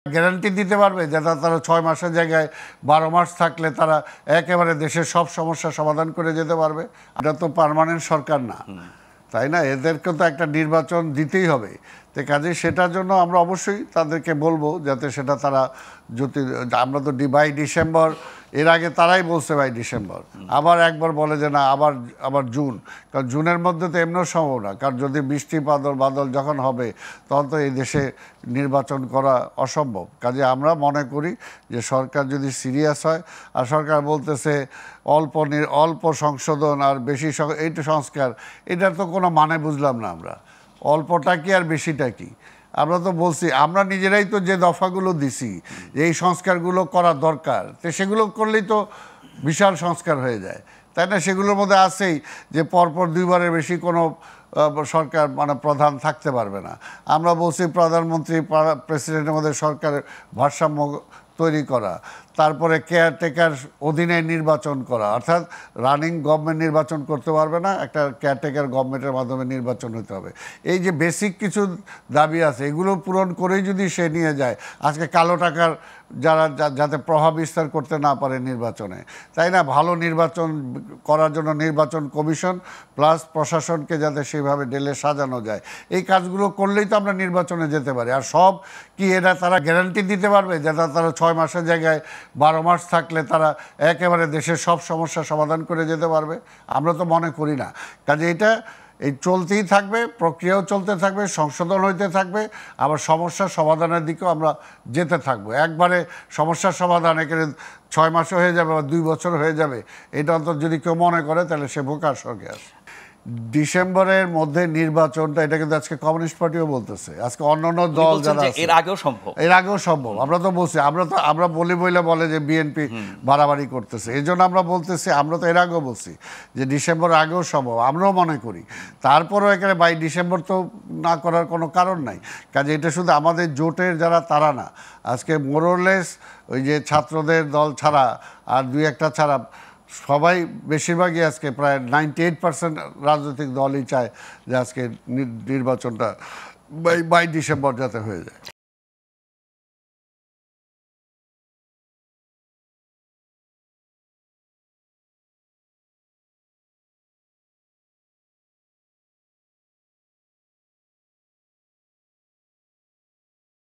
Guarantee দিতে পারবে যে তারা 6 মাসের জায়গায় 12 মাস থাকলে তারা একেবারে দেশের সব সমস্যা সমাধান করে যেতে পারবে? এটা তো পার্মানেন্ট সরকার না, তাই না? এদেরকে তো একটা নির্বাচন দিতেই হবে। তো কাজে সেটার জন্য আমরা অবশ্যই তাদেরকে বলবো যাতে সেটা তারা যদি আমরা তো বাই ডিসেম্বর, এর আগে তারাই বলছে বাই ডিসেম্বর, আবার একবার বলে যে না আবার জুন, কারণ জুনের মধ্যে তো এমনিও সম্ভব না, কারণ যদি বৃষ্টি বাদল যখন হবে তখন তো এই দেশে নির্বাচন করা অসম্ভব। কাজে আমরা মনে করি যে সরকার যদি সিরিয়াস হয়, আর সরকার বলতেছে অল্প সংশোধন আর বেশি এইটা সংস্কার, এটার তো কোনো মানে বুঝলাম না আমরা। অল্পটা কি আর বেশিটা কি? আমরা তো বলছি, আমরা নিজেরাই তো যে দফাগুলো দিছি এই সংস্কারগুলো করা দরকার, তো সেগুলো করলেই তো বিশাল সংস্কার হয়ে যায়, তাই না? সেগুলোর মধ্যে আছেই যে পরপর 2 বারের বেশি কোনো সরকার প্রধান থাকতে পারবে না। আমরা বলছি প্রধানমন্ত্রী প্রেসিডেন্টের মধ্যে সরকারের ভারসাম্য তৈরি করা, তারপরে কেয়ারটেকার অধীনে নির্বাচন করা, অর্থাৎ রানিং গভর্নমেন্ট নির্বাচন করতে পারবে না, একটা কেয়ারটেকার গভর্নমেন্টের মাধ্যমে নির্বাচন হতে হবে। এই যে বেসিক কিছু দাবি আছে, এগুলো পূরণ করেই যদি সে নিয়ে যায়, আজকে কালো টাকার যাতে প্রভাব বিস্তার করতে না পারে নির্বাচনে, তাই না? ভালো নির্বাচন করার জন্য নির্বাচন কমিশন প্লাস প্রশাসনকে যাতে সেভাবে ঢেলে সাজানো যায়, এই কাজগুলো করলেই তো আমরা নির্বাচনে যেতে পারি। আর সব কি এটা তারা গ্যারান্টি দিতে পারবে যে তারা 6 মাসের জায়গায় 12 মাস থাকলে তারা একেবারে দেশের সব সমস্যা সমাধান করে যেতে পারবে? আমরা তো মনে করি না। কাজে এটা এই চলতেই থাকবে, প্রক্রিয়াও চলতে থাকবে, সংশোধন হইতে থাকবে, আবার সমস্যার সমাধানের দিকেও আমরা যেতে থাকবো। একবারে সমস্যার সমাধান এখানে 6 মাসও হয়ে যাবে বা 2 বছর হয়ে যাবে, এটা অন্তত যদি কেউ মনে করে তাহলে সে বোকার স্বর্গে আসে। ডিসেম্বরের মধ্যে নির্বাচনটা, এটা কিন্তু আজকে কমিউনিস্ট পার্টিও বলতেছে, আজকে অন্যান্য দল যারা এর আগেও সম্ভব। আমরা তো বলছি, আমরা বলে যে বিএনপি বাড়াবাড়ি করতেছে, এই জন্য আমরা বলতেছি, আমরা তো এর আগেও বলছি যে ডিসেম্বর আগেও সম্ভব, আমরাও মনে করি। তারপরও এখানে বাই ডিসেম্বর তো না করার কোনো কারণ নাই। কাজে এটা শুধু আমাদের জোটের যারা তারা না, আজকে মোরলেস ওই যে ছাত্রদের দল ছাড়া আর 2-1টা ছাড়া সবাই, বেশিরভাগই আজকে প্রায় 98% রাজনৈতিক দলই চায় যে আজকে নির্বাচনটা বাই ডিসেম্বর যাতে হয়ে যায়।